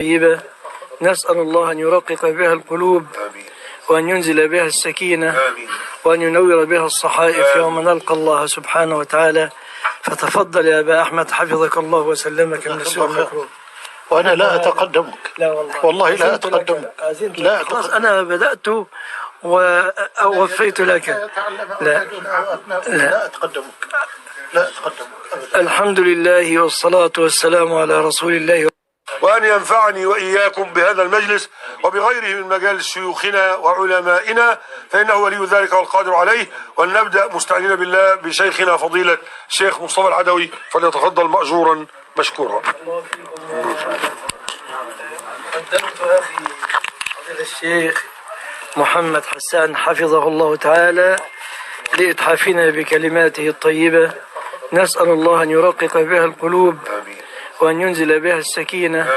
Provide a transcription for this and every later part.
طيبة نسأل الله أن يرقق بها القلوب وأن ينزل بها السكينة وأن ينور بها الصحائف يوم نلقى الله سبحانه وتعالى. فتفضل يا أبا أحمد حفظك الله وسلمك من السوء المكروه. وأنا لا أتقدمك. لا والله لا أتقدمك. لا خلاص أنا بدأت ووفيت لك. لا أتقدمك. لا أتقدمك. الحمد لله والصلاة والسلام على رسول الله. وأن ينفعني وإياكم بهذا المجلس وبغيره من مجالس شيوخنا وعلمائنا، فإنه ولي ذلك والقادر عليه. ولنبدأ مستعينين بالله بشيخنا فضيلة الشيخ مصطفى العدوي، فليتفضل مأجورا مشكورا. قدمت أخي فضيلة الشيخ محمد حسان حفظه الله تعالى لإتحافنا بكلماته الطيبة. نسأل الله أن يرقق بها القلوب وأن ينزل بها السكينة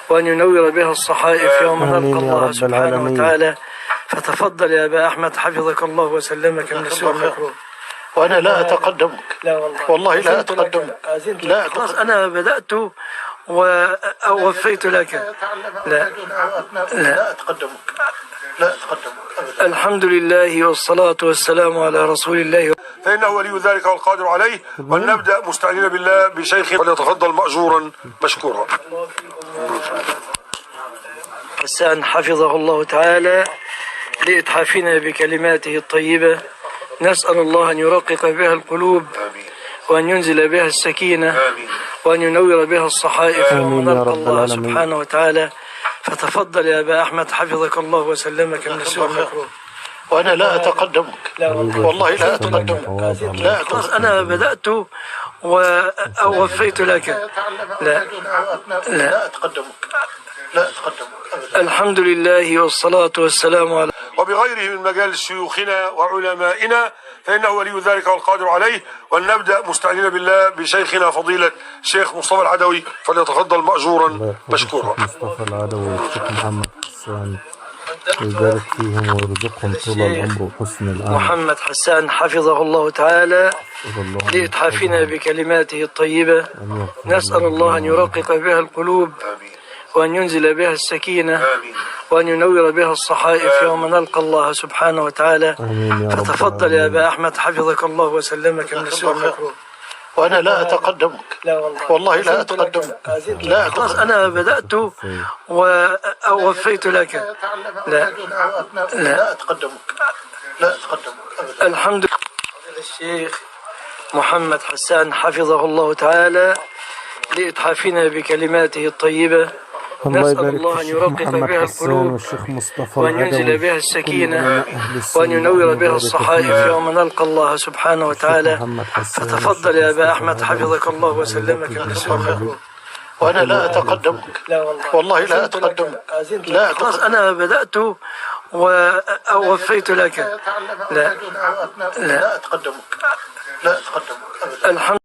وأن ينور بها الصحائف يوم نلقى الله سبحانه وتعالى. فتفضل يا أبا أحمد حفظك الله وسلمك من السوء المكروه. وأنا لا أتقدمك. لا والله لا أتقدمك. لا خلاص أنا بدأت ووفيت لك. لا أتقدمك. لا أتقدمك. الحمد لله والصلاة والسلام على رسول الله، فإنه ولي ذلك والقادر عليه. ولنبدأ مستعينين بالله بشيخنا، فليتفضل مأجورا مشكورا. حسان حفظه الله تعالى لإتحافنا بكلماته الطيبة. نسأل الله أن يرقق بها القلوب وأن ينزل بها السكينة وأن ينور بها الصحائف يوم نلقى الله سبحانه وتعالى. فتفضل يا أبا أحمد حفظك الله وسلمك من السوء المكروه. وأنا لا أتقدمك. والله لا أتقدمك. لا خلاص أنا بدأت ووفيت لك. لا أتقدمك. لا أتقدمك. الحمد لله والصلاة والسلام على وبغيره من مجالس شيوخنا وعلمائنا، فإنه ولي ذلك والقادر عليه. ولنبدأ مستعينين بالله بشيخنا فضيلة الشيخ مصطفى العدوي، فليتفضل مأجورا مشكورا. مصطفى العدوي والشيخ محمد حسان ويبارك فيهم ويرزقهم طول العمر وحسن العمل. محمد حسان حفظه الله تعالى لإتحافنا بكلماته الطيبة. نسأل الله أن يرقق بها القلوب وأن ينزل بها السكينة وأن ينور بها الصحائف يوم نلقى الله سبحانه وتعالى. فتفضل يا أبا أحمد حفظك الله وسلمك من السوء المكروه. وأنا لا أتقدمك. والله لا أتقدمك. لا خلاص أنا بدأت ووفيت لك. لا أتقدمك. لا أتقدمك. الحمد لله الشيخ محمد حسان حفظه الله تعالى لإتحافنا بكلماته الطيبة. نسأل الله أن يرقق بها القلوب وأن ينزل بها السكينة وأن ينور بها الصحائف يوم نلقى الله سبحانه وتعالى. فتفضل يا أبا أحمد حفظك الله وسلمك من السوء المكروه. وأنا لا أتقدمك. والله لا أتقدمك. لا خلاص أنا بدأت ووفيت لك. لا أتقدمك. لا أتقدمك. الحمد